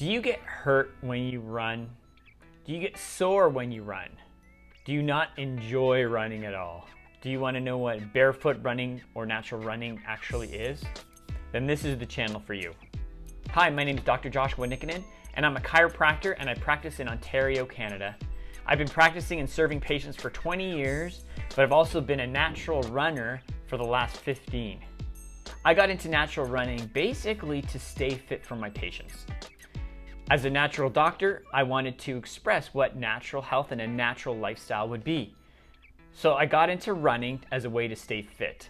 Do you get hurt when you run? Do you get sore when you run? Do you not enjoy running at all? Do you want to know what barefoot running or natural running actually is? Then this is the channel for you. Hi, my name is Dr. Joshua Nikkanen, and I'm a chiropractor and I practice in Ontario, Canada. I've been practicing and serving patients for 20 years, but I've also been a natural runner for the last 15. I got into natural running basically to stay fit for my patients. As a natural doctor, I wanted to express what natural health and a natural lifestyle would be. So I got into running as a way to stay fit.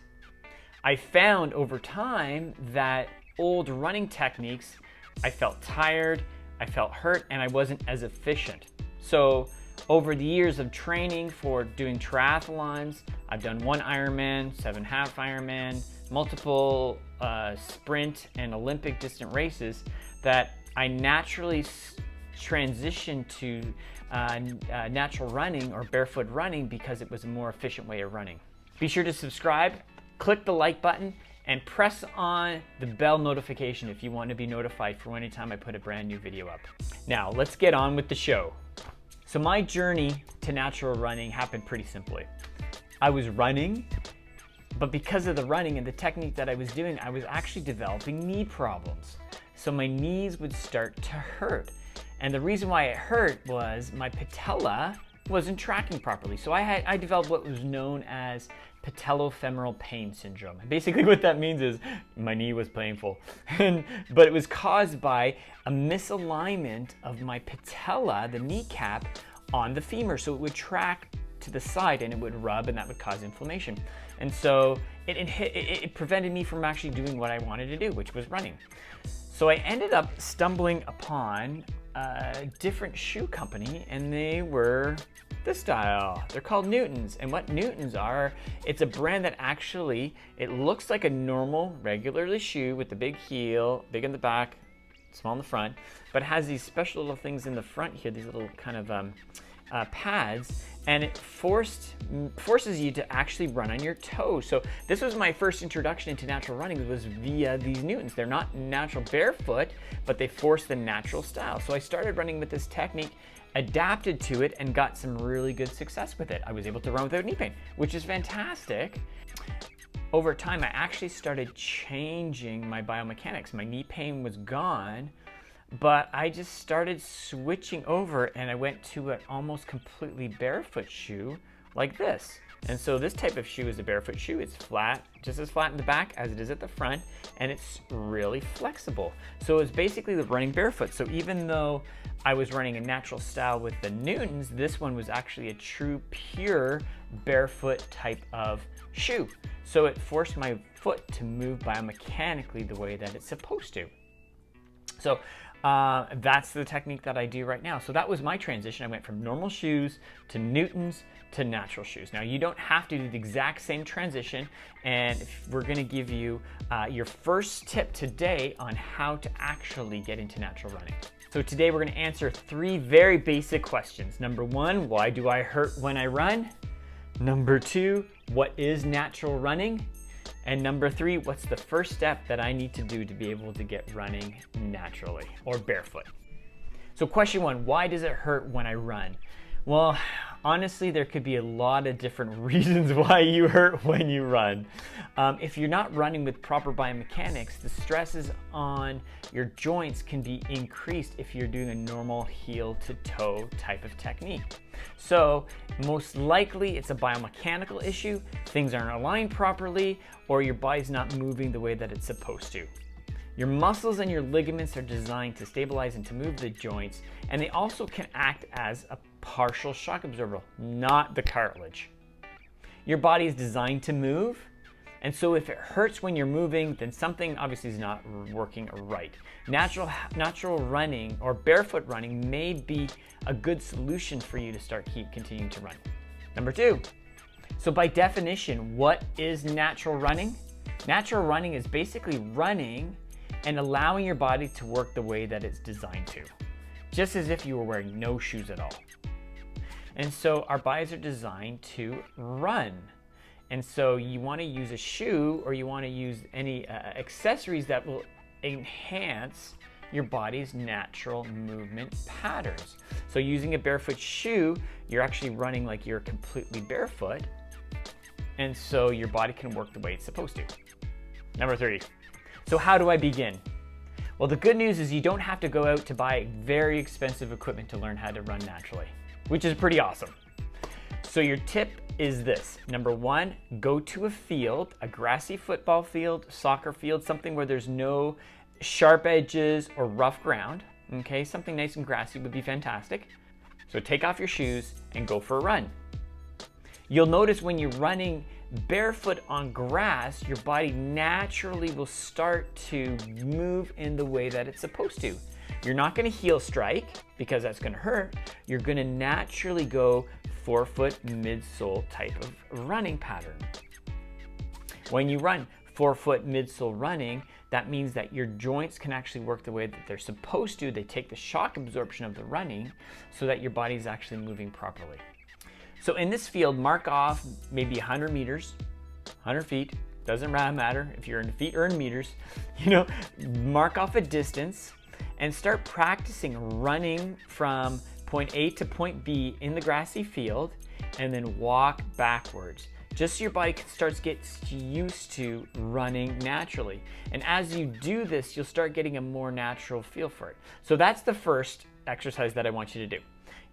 I found over time that old running techniques, I felt tired, I felt hurt, and I wasn't as efficient. So over the years of training for doing triathlons, I've done 1 Ironman, 7 half Ironman, multiple sprint and Olympic distant races, that I naturally transitioned to natural running or barefoot running because it was a more efficient way of running. Be sure to subscribe, click the like button, and press on the bell notification if you want to be notified for any time I put a brand new video up. Now, let's get on with the show. So my journey to natural running happened pretty simply. I was running, but because of the running and the technique that I was doing, I was actually developing knee problems. So my knees would start to hurt. And the reason why it hurt was my patella wasn't tracking properly. So I developed what was known as patellofemoral pain syndrome. And basically what that means is my knee was painful. But it was caused by a misalignment of my patella, the kneecap, on the femur. So it would track to the side and it would rub, and that would cause inflammation. And so it prevented me from actually doing what I wanted to do, which was running. So I ended up stumbling upon a different shoe company, and they were this style. They're called Newtons. And what Newtons are, it's a brand that actually, it looks like a normal, regular shoe with the big heel, big in the back, small in the front, but has these special little things in the front here, these little kind of pads, and it forces you to actually run on your toes. So this was my first introduction into natural running, was via these Newtons. They're not natural barefoot, but they force the natural style. So I started running with this technique, adapted to it, and got some really good success with it. I was able to run without knee pain, which is fantastic. Over time, I actually started changing my biomechanics. My knee pain was gone, but I just started switching over, and I went to an almost completely barefoot shoe like this. And so this type of shoe is a barefoot shoe. It's flat, just as flat in the back as it is at the front, and it's really flexible. So it's basically the running barefoot. So even though I was running a natural style with the Newtons, this one was actually a true, pure barefoot type of shoe. So it forced my foot to move biomechanically the way that it's supposed to. So that's the technique that I do right now. So that was my transition. I went from normal shoes to Newtons to natural shoes. Now, you don't have to do the exact same transition, and we're gonna give you your first tip today on how to actually get into natural running. So today we're gonna answer 3 very basic questions. Number 1, why do I hurt when I run? Number 2, what is natural running? And number 3, what's the first step that I need to do to be able to get running naturally or barefoot? So question 1, why does it hurt when I run? Well, honestly, there could be a lot of different reasons why you hurt when you run. If you're not running with proper biomechanics, the stresses on your joints can be increased if you're doing a normal heel to toe type of technique. So most likely it's a biomechanical issue, things aren't aligned properly, or your body's not moving the way that it's supposed to. Your muscles and your ligaments are designed to stabilize and to move the joints, and they also can act as a partial shock absorber, not the cartilage. Your body is designed to move, and so if it hurts when you're moving, then something obviously is not working right. Natural running or barefoot running may be a good solution for you to keep continuing to run. Number 2, so by definition, what is natural running? Natural running is basically running and allowing your body to work the way that it's designed to, just as if you were wearing no shoes at all. And so our bodies are designed to run. And so you want to use a shoe, or you want to use any accessories that will enhance your body's natural movement patterns. So using a barefoot shoe, you're actually running like you're completely barefoot, and so your body can work the way it's supposed to. Number 3, so how do I begin? Well, the good news is you don't have to go out to buy very expensive equipment to learn how to run naturally, which is pretty awesome. So your tip is this. Number 1, go to a field, a grassy football field, soccer field, something where there's no sharp edges or rough ground. Okay, something nice and grassy would be fantastic. So take off your shoes and go for a run. You'll notice when you're running barefoot on grass, your body naturally will start to move in the way that it's supposed to. You're not going to heel strike because that's going to hurt. You're going to naturally go forefoot midsole type of running pattern. When you run forefoot midsole running, that means that your joints can actually work the way that they're supposed to. They take the shock absorption of the running so that your body is actually moving properly. So in this field, mark off maybe 100 meters, 100 feet, doesn't matter if you're in feet or in meters, mark off a distance and start practicing running from point A to point B in the grassy field, and then walk backwards, just so your body starts to get used to running naturally. And as you do this, you'll start getting a more natural feel for it. So that's the first exercise that I want you to do.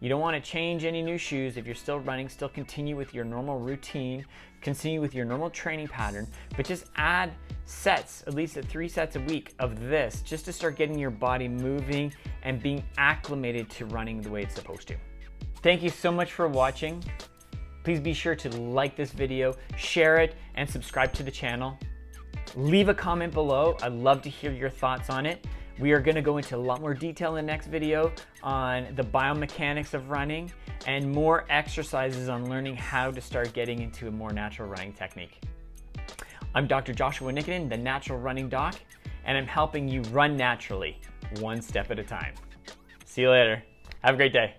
You don't want to change any new shoes. If you're still running, still continue with your normal routine, continue with your normal training pattern, but just add sets, at least 3 sets a week of this, just to start getting your body moving and being acclimated to running the way it's supposed to. Thank you so much for watching. Please be sure to like this video, share it, and subscribe to the channel. Leave a comment below. I'd love to hear your thoughts on it. We are going to go into a lot more detail in the next video on the biomechanics of running and more exercises on learning how to start getting into a more natural running technique. I'm Dr. Joshua Nikkanen, the Natural Running Doc, and I'm helping you run naturally, one step at a time. See you later. Have a great day.